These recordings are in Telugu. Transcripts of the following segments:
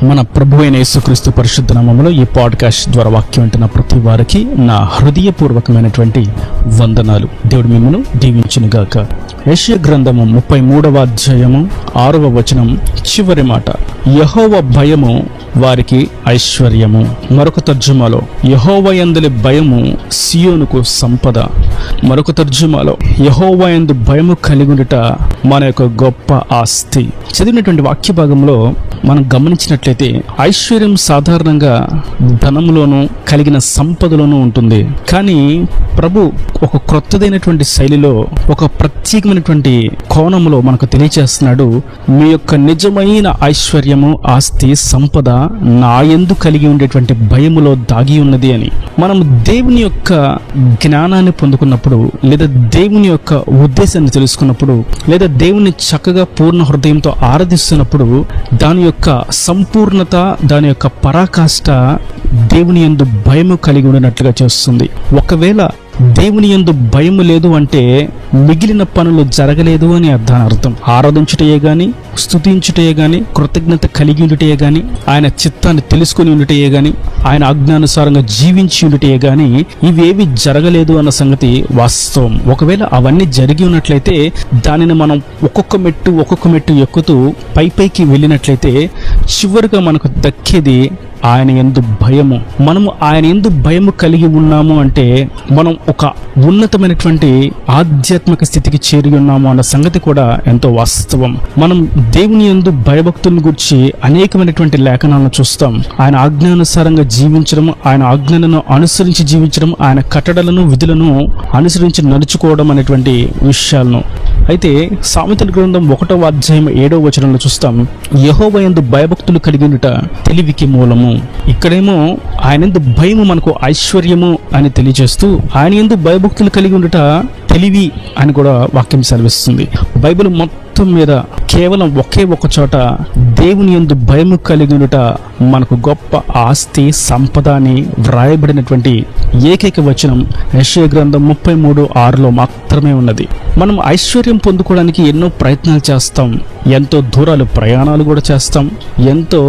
మన ప్రభు అయిన యేసుక్రీస్తు పరిశుద్ధ నామములో ఈ పాడ్కాస్ట్ ద్వారా వాక్యం వింటున్న ప్రతి వారికి నా హృదయపూర్వకమైనటువంటి వందనాలు. దేవుడు మిమ్మల్ని దీవించునుగాక. యెషయా గ్రంథము 33వ అధ్యాయము 6వ వచనం చివరి మాట, యెహోవా భయము వారికి ఐశ్వర్యము. మరొక తర్జుమాలో, యెహోవా యందలి భయము సియోనుకు సంపద. మరొక తర్జుమాలో, యెహోవా యందు భయము కలిగుండుట మన యొక్క గొప్ప ఆస్తి. చదివినటువంటి వాక్య భాగంలో మనం గమనించినట్లయితే ఐశ్వర్యం సాధారణంగా ధనంలోనూ కలిగిన సంపదలోనూ ఉంటుంది. కానీ ప్రభు ఒక క్రొత్తదైనటువంటి శైలిలో, ఒక ప్రత్యేకమైనటువంటి కోణంలో మనకు తెలియజేస్తున్నాడు, మీ యొక్క నిజమైన ఐశ్వర్యము, ఆస్తి, సంపద నా యందు కలిగి ఉండేటువంటి భయములో దాగి ఉన్నది అని. మనం దేవుని యొక్క జ్ఞానాన్ని పొందుకున్నప్పుడు, లేదా దేవుని యొక్క ఉద్దేశాన్ని తెలుసుకున్నప్పుడు, లేదా దేవుని చక్కగా పూర్ణ హృదయంతో ఆరాధిస్తున్నప్పుడు దాని యొక్క సంపూర్ణత, దాని యొక్క పరాకాష్ఠ దేవుని యందు భయము కలిగి ఉన్నట్లుగా చేస్తుంది. ఒకవేళ దేవుని యందు భయము లేదు అంటే మిగిలిన పనులు జరగలేదు అని అర్థం. ఆరాధించుటయే గాని, స్తుతించుటయే గాని, కృతజ్ఞత కలిగి ఉండుటయే గాని, ఆయన చిత్తాన్ని తెలుసుకుని ఉండుటయే గాని, ఆయన ఆజ్ఞానుసారంగా జీవించి ఉండుటయే గాని ఇవేవి జరగలేదు అన్న సంగతి వాస్తవం. ఒకవేళ అవన్నీ జరిగి ఉన్నట్లయితే దానిని మనం ఒక్కొక్క మెట్టు ఎక్కుతూ పైకి వెళ్ళినట్లయితే చివరిగా మనకు దక్కేది ఆయన యందు భయము. మనము ఆయన యందు భయము కలిగి ఉన్నాము అంటే మనం ఒక ఉన్నతమైనటువంటి ఆధ్యాత్మిక స్థితికి చేరి ఉన్నాము అన్న సంగతి కూడా ఎంతో వాస్తవం. మనం దేవుని యందు భయభక్తులను గురించి అనేకమైనటువంటి లేఖనాలను చూస్తాం. ఆయన ఆజ్ఞానుసారంగా జీవించడం, ఆయన ఆజ్ఞలను అనుసరించి జీవించడం, ఆయన కట్టడలను, విధులను అనుసరించి నడుచుకోవడం అనేటువంటి విషయాలను. అయితే సామెతల గ్రంథం 1వ అధ్యాయం 7వ వచనంలో చూస్తాం, యెహోవా యందు భయభక్తులు కలిగినట తెలివికి మూలము. ఇక్కడేమో ఆయన యందు భయము మనకు ఐశ్వర్యము అని తెలియజేస్తూ, ఆయన యందు భయభక్తులు కలిగి ఉండట తెలివి అని కూడా వాక్యం సెలవిస్తుంది. బైబిల్ మొత్తం మీద కేవలం ఒకే ఒక చోట దేవుని యందు భయము కలిగి ఉండట మనకు గొప్ప ఆస్తి, సంపద అని వ్రాయబడినటువంటి ఏకైక వచనం యెషయా గ్రంథం 33:6లో మాత్రమే ఉన్నది. మనం ఐశ్వర్యం పొందుకోవడానికి ఎన్నో ప్రయత్నాలు చేస్తాం, ఎంతో దూరాలు ప్రయాణాలు కూడా చేస్తాం, ఎంతో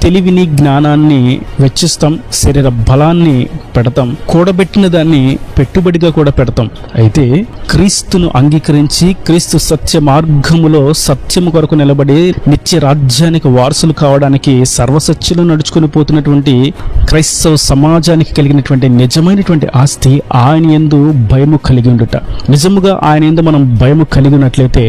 తెలివిని, జ్ఞానాన్ని వెచ్చిస్తాం, శరీర బలాన్ని పెడతాం, కూడబెట్టిన దాన్ని పెట్టుబడిగా కూడా పెడతాం. అయితే క్రీస్తును అంగీకరించి క్రీస్తు సత్య మార్గములో సత్యము కొరకు నిలబడి నిత్య రాజ్యానికి వారసులు కావడానికి సర్వసత్యులు నడుచుకుని పోతున్నటువంటి క్రైస్తవ సమాజానికి కలిగినటువంటి నిజమైనటువంటి ఆస్తి ఆయన యందు భయము కలిగి ఉండుట. నిజముగా ఆయన యందు మనం భయము కలిగి ఉన్నట్లయితే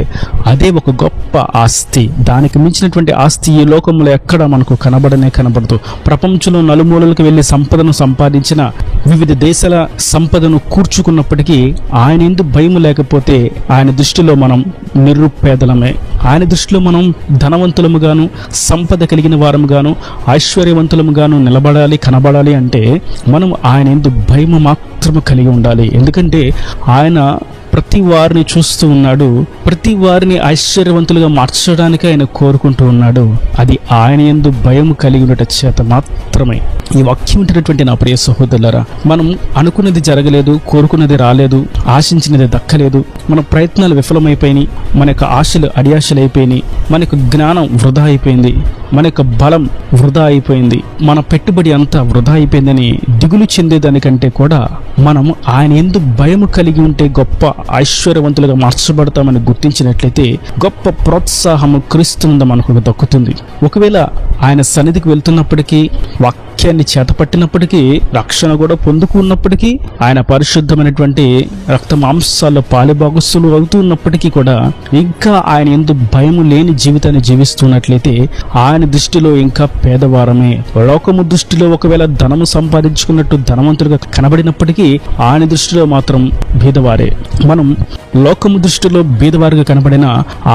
అదే ఒక గొప్ప ఆస్తి. దానికి మించినటువంటి ఆస్తి ఈ లోకంలో ఎక్కడ మనకు కనబడదు. ప్రపంచంలో నలుమూలలకు వెళ్లి సంపదను సంపాదించిన, వివిధ దేశాల సంపదను కూర్చుకున్నప్పటికీ ఆయన యందు భయము లేకపోతే ఆయన దృష్టిలో మనం నిరుపేదలమే. ఆయన దృష్టిలో మనం ధనవంతులముగాను, సంపద కలిగిన వారముగాను, ఐశ్వర్యవంతులముగాను నిలబడాలి, కనబడాలి అంటే మనం ఆయన యందు భయము మాత్రమే కలిగి ఉండాలి. ఎందుకంటే ఆయన ప్రతి వారిని చూస్తూ ఉన్నాడు, ప్రతి వారిని ఐశ్వర్యవంతులుగా మార్చడానికి ఆయన కోరుకుంటూ ఉన్నాడు. అది ఆయన యందు భయం కలిగి ఉండట చేత మాత్రమే. ఈ వాక్యం వింటున్నటువంటి నా ప్రియ సహోదరులారా, మనం అనుకున్నది జరగలేదు, కోరుకున్నది రాలేదు, ఆశించినది దక్కలేదు, మన ప్రయత్నాలు విఫలమైపోయినాయి, మన యొక్క ఆశలు అడియాశలు అయిపోయినాయి, మన యొక్క జ్ఞానం వృధా అయిపోయింది, మన యొక్క బలం వృధా అయిపోయింది, మన పెట్టుబడి అంతా వృధా అయిపోయిందని దిగులు చెందేదానికంటే కూడా మనం ఆయన యందు భయము కలిగి ఉంటే గొప్ప ఐశ్వర్యవంతులుగా మార్చబడతామని గుర్తించినట్లయితే గొప్ప ప్రోత్సాహము క్రీస్తునందు మనకు దక్కుతుంది. ఒకవేళ ఆయన సన్నిధికి వెళ్తున్నప్పటికీ, వాక్యాన్ని చేతపట్టినప్పటికీ, రక్షణ కూడా పొందుకున్నప్పటికీ, ఆయన పరిశుద్ధమైనటువంటి రక్త మాంసాల్లో పాలిభాగస్తులు అవుతున్నప్పటికీ కూడా ఇంకా ఆయన యందు భయము లేని జీవితాన్ని జీవిస్తున్నట్లయితే ఆయన దృష్టిలో ఇంకా పేదవారమే. లోకము దృష్టిలో ఒకవేళ ధనము సంపాదించుకున్నట్టు ధనవంతులుగా కనబడినప్పటికీ ఆయన దృష్టిలో మాత్రం బీదవారే. మనం లోకము దృష్టిలో బీదవారిగా కనబడిన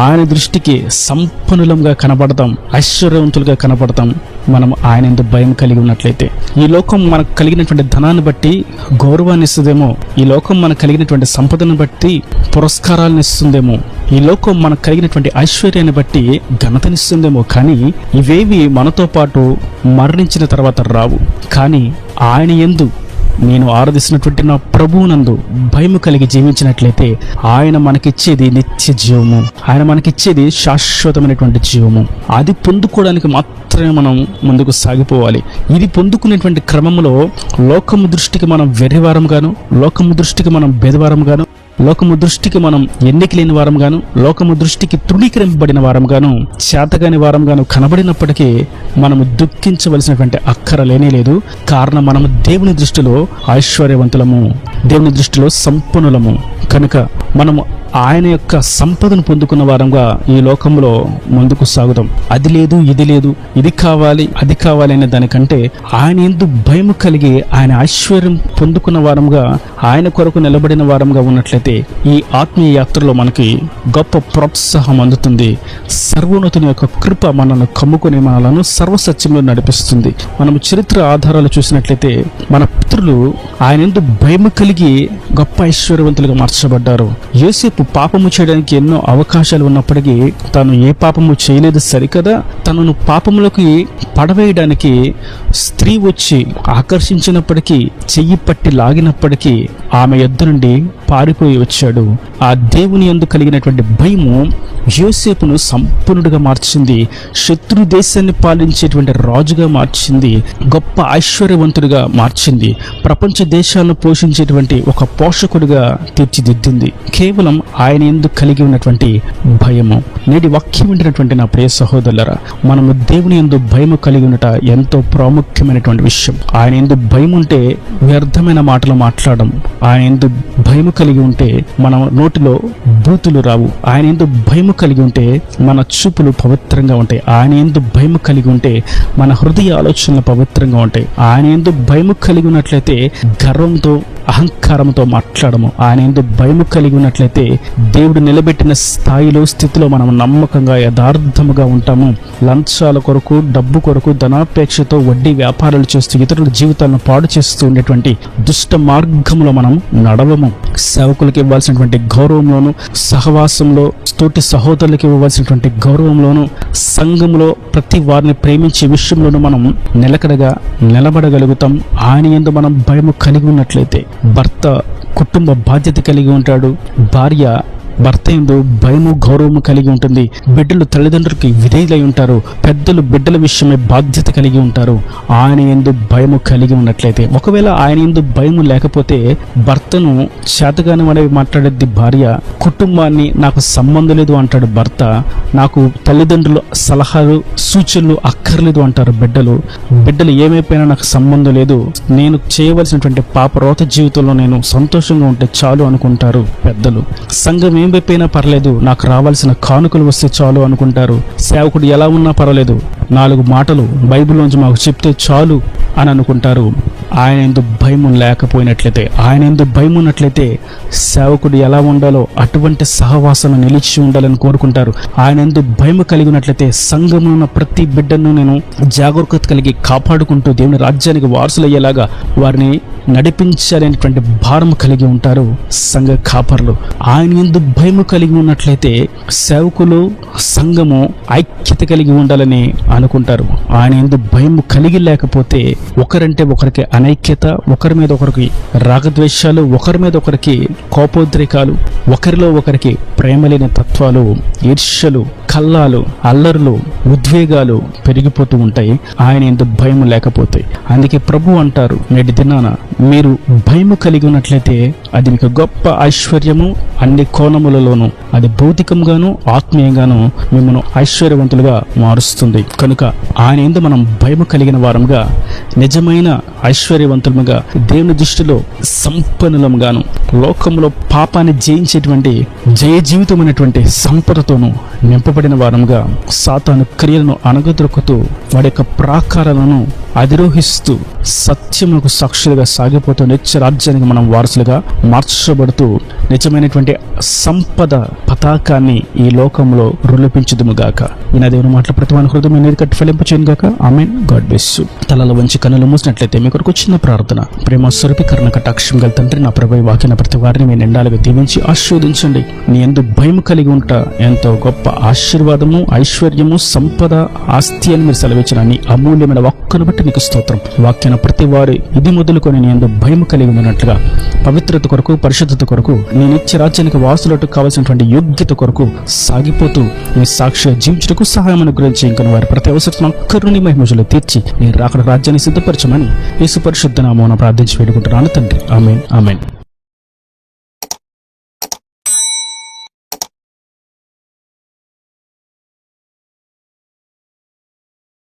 ఆయన దృష్టికి సంపన్నులంగా కనబడతాం, ఐశ్వర్యవంతులుగా కనబడతాం మనం ఆయన యందు భయం కలిగి ఉన్నట్లయితే. ఈ లోకం మనకు కలిగినటువంటి ధనాన్ని బట్టి గౌరవాన్ని ఇస్తుందేమో, ఈ లోకం మనకు కలిగినటువంటి సంపదను బట్టి పురస్కారాలను ఇస్తుందేమో, ఈ లోకం మనకు కలిగినటువంటి ఐశ్వర్యాన్ని బట్టి ఘనతనిస్తుందేమో, కానీ ఇవేవి మనతో పాటు మరణించిన తర్వాత రావు. కానీ ఆయన యందు నేను ఆరాధిస్తున్నటువంటి నా ప్రభువునందు భయము కలిగి జీవించినట్లయితే ఆయన మనకిచ్చేది నిత్య జీవము, ఆయన మనకిచ్చేది శాశ్వతమైనటువంటి జీవము. అది పొందుకోవడానికి మాత్రమే మనం ముందుకు సాగిపోవాలి. ఇది పొందుకునేటువంటి క్రమంలో లోకము దృష్టికి మనం వెర్రివారం గాను, లోకము దృష్టికి మనం బెదవారం గాను, లోకము దృష్టికి మనం ఎన్నిక లేని వారం గాను, లోకము దృష్టికి తృణీకరింపబడిన వారం గాను, చేతగాని వారం గాను కనబడినప్పటికీ మనము దుఃఖించవలసినటువంటి అక్కర లేనే లేదు. కారణం మనము దేవుని దృష్టిలో ఐశ్వర్యవంతులము, దేవుని దృష్టిలో సంపన్నులము. కనుక మనము ఆయన యొక్క సంపదను పొందుకున్న వారంగా ఈ లోకంలో ముందుకు సాగుదాం. అది లేదు, ఇది లేదు, ఇది కావాలి, అది కావాలి అనే దానికంటే ఆయన యందు భయము కలిగి ఆయన ఐశ్వర్యం పొందుకున్న వారంగా, ఆయన కొరకు నిలబడిన వారంగా ఉన్నట్లయితే ఈ ఆత్మీయ యాత్రలో మనకి గొప్ప ప్రోత్సాహం అందుతుంది. సర్వోన్నతుని యొక్క కృప మనను కమ్ముకుని మనలను సర్వసత్యంలో నడిపిస్తుంది. మనము చరిత్ర ఆధారాలు చూసినట్లయితే మన పితరులు ఆయన యందు భయము కలిగి గొప్ప ఐశ్వర్యవంతులుగా మార్చబడ్డారు. యోసేపు పాపము చేయడానికి ఎన్నో అవకాశాలు ఉన్నప్పటికీ తాను ఏ పాపము చేయలేదు సరికదా, తనను పాపములకు పడవేయడానికి స్త్రీ వచ్చి ఆకర్షించినప్పటికీ, చెయ్యి పట్టి లాగినప్పటికీ ఆమె యొద్ద నుండి పారిపోయి వచ్చాడు. ఆ దేవుని యందు కలిగినటువంటి భయము యోసేపును సంపన్నుడిగా మార్చింది, శత్రు దేశాన్ని పాలించేటువంటి రాజుగా మార్చింది, గొప్ప ఐశ్వర్యవంతుడిగా మార్చింది, ప్రపంచ దేశాలను పోషించేటువంటి ఒక పోషకుడిగా తీర్చిదిద్దింది. కేవలం ఆయన యందు కలిగి ఉన్నటువంటి భయము. నేటి వాక్యం వింటున్నటువంటి నా ప్రియ సహోదరులారా, మనము దేవుని యందు భయము కలిగి ఉండట ఎంతో ప్రాముఖ్యమైనటువంటి విషయం. ఆయన యందు భయం ఉంటే వ్యర్థమైన మాటలు మాట్లాడడం. ఆయన యందు భయము కలిగి ఉంటే మన నోటిలో బూతులు రావు. ఆయన యందు భయము కలిగి ఉంటే మన చూపులు పవిత్రంగా ఉంటాయి. ఆయన యందు భయము కలిగి ఉంటే మన హృదయ ఆలోచనలు పవిత్రంగా ఉంటాయి. ఆయన యందు భయము కలిగి ఉన్నట్లయితే గర్వంతో, అహంకారంతో మాట్లాడము. ఆయన యందు భయము కలిగి ఉన్నట్లయితే దేవుడు నిలబెట్టిన స్థాయిలో, స్థితిలో మనం నమ్మకంగా, యథార్థముగా ఉంటాము. లంచాల కొరకు, డబ్బు కొరకు, ధనాపేక్షతో వడ్డీ వ్యాపారాలు చేస్తూ ఇతరుల జీవితాలను పాడు చేస్తూ ఉండేటువంటి దుష్ట మార్గంలో మనం నడవము. సేవకులకు ఇవ్వాల్సినటువంటి గౌరవంలోను, సహవాసంలో తోటి సహోదరులకు ఇవ్వవలసినటువంటి గౌరవంలోను, సంఘంలో ప్రతి వారిని ప్రేమించే విషయంలోనూ మనం నిలకడగా నిలబడగలుగుతాం. ఆయన యందు మనం భయము కలిగి ఉన్నట్లయితే భర్త కుటుంబ బాధ్యత కలిగి ఉంటాడు, భార్య భర్త యందు భయము గౌరవము కలిగి ఉంటుంది, బిడ్డలు తల్లిదండ్రులకి విధేయులై ఉంటారు, పెద్దలు బిడ్డల విషయమై బాధ్యత కలిగి ఉంటారు. ఆయన యందు భయము కలిగి ఉన్నట్లయితే, ఒకవేళ ఆయన యందు భయము లేకపోతే భర్తను చేతగాని వాడవి మాట్లాడేది భార్య, కుటుంబాన్ని నాకు సంబంధం లేదు అంటాడు భర్త, నాకు తల్లిదండ్రులు సలహాలు సూచనలు అక్కర్లేదు అంటారు బిడ్డలు ఏమైపోయినా నాకు సంబంధం లేదు, నేను చేయవలసినటువంటి పాపరోత జీవితంలో నేను సంతోషంగా ఉంటే చాలు అనుకుంటారు పెద్దలు. సంఘం ఏం వైపోయినా పర్లేదు, నాకు రావాల్సిన కానుకలు వస్తే చాలు అనుకుంటారు. సేవకుడు ఎలా ఉన్నా పర్వాలేదు, 4 మాటలు బైబిల్లోంచి మాకు చెప్తే చాలు అని అనుకుంటారు. ఆయన యందు భయము లేకపోయినట్లయితే, ఆయన యందు భయం ఉన్నట్లయితే సేవకుడు ఎలా ఉండాలో అటువంటి సహవాసన నిలిచి ఉండాలని కోరుకుంటారు. ఆయన యందు భయము కలిగి ఉన్నట్లయితే సంఘంలో ఉన్న ప్రతి బిడ్డను నేను జాగరూకత కలిగి కాపాడుకుంటూ దేవుని రాజ్యానికి వారసులయ్యేలాగా వారిని నడిపించాలనేటువంటి భారం కలిగి ఉంటారు సంఘ కాపర్లు. ఆయన యందు భయము కలిగి ఉన్నట్లయితే సేవకులు, సంఘము ఐక్యత కలిగి ఉండాలని అనుకుంటారు. ఆయన యందు భయము కలిగి లేకపోతే ఒకరంటే ఒకరికి అనైక్యత, ఒకరి మీద ఒకరికి రాగద్వేషాలు, ఒకరి మీద ఒకరికి కోపోద్రేకాలు, ఒకరిలో ఒకరికి ప్రేమలేని తత్వాలు, ఈర్ష్యలు, కల్లాలు, అల్లర్లు, ఉద్వేగాలు పెరిగిపోతూ ఉంటాయి ఆయన యందు భయము లేకపోతే. అందుకే ప్రభు అంటారు, నేటి దినాన మీరు భయము కలిగి ఉన్నట్లయితే అది మీకు గొప్ప ఐశ్వర్యము, అన్ని కోణములలోనూ అది భౌతికంగాను ఆత్మీయంగాను మిమ్మల్ని ఐశ్వర్యవంతులుగా మారుస్తుంది. కనుక ఆయన యందు మనం భయము కలిగిన వారంగా, నిజమైన ఐశ్వర్యవంతులుగా, దేవుని దృష్టిలో సంపన్నులముగాను, లోకంలో పాపాన్ని జయించేటువంటి జయ జీవితమైనటువంటి సంపదతోనూ నింపబడిన వారంగా, సాతాను క్రియలను అణగదొక్కుతూ వాడి యొక్క ప్రాకారాలను అధిరోహిస్తూ సత్యములకు సాక్షులుగా సాగిపోతూ నిత్య రాజ్యానికి మనం వారసులుగా మార్చబడుతూ నిజమైనటువంటి సంపద పతాకాన్ని ఈ లోకంలో రులిపించుదుముగాక. ఈ నా దేవుని మాటల ప్రతి వాని హృదయం అనేది కట్టి ఫలింపచేయను గాక. ఆమేన్. God bless you. తలలో వంచి కన్నులు మూసినట్లయితే మీ కొరకు చిన్న ప్రార్థన. ప్రేమ స్వరూపీకరణ కటాక్షం గల తండ్రి, నా ప్రభు వాక్యన ప్రతి వారిని మీ నిండాలుగా దీవించి ఆశీర్వదించండి. నీ యందు భయం కలిగి ఉంట ఎంతో గొప్ప ఆశీర్వాదము, ఐశ్వర్యము, సంపద, ఆస్తి అని మీరు సెలవిచ్చిన నీ అమూల్యమైన వాక్కును బట్టి నీకు స్తోత్రం. వాక్యాన్ని ప్రతి వారి ఇది మొదలుకొని నీ యందు భయం కలిగి ఉన్నట్లుగా పవిత్రత కొరకు, పరిశుద్ధత కొరకు, నీ నిత్య రాజ్యానికి వాసులకు కావాల్సినటువంటి యోగ్యత కొరకు సాగిపోతూ నీ సాక్షిగా జీవించుటకు సహాయం అనుగ్రహించి ఇంకా వారి ప్రతి అవసరం కరుణి మహిమజులు తీర్చి నీ రాకడ రాజ్యాన్ని సిద్ధపరచమని యేసు పరిశుద్ధ నామమున ప్రార్థించి వేడుకుంటున్నాను తండ్రి. ఆమేన్, ఆమేన్.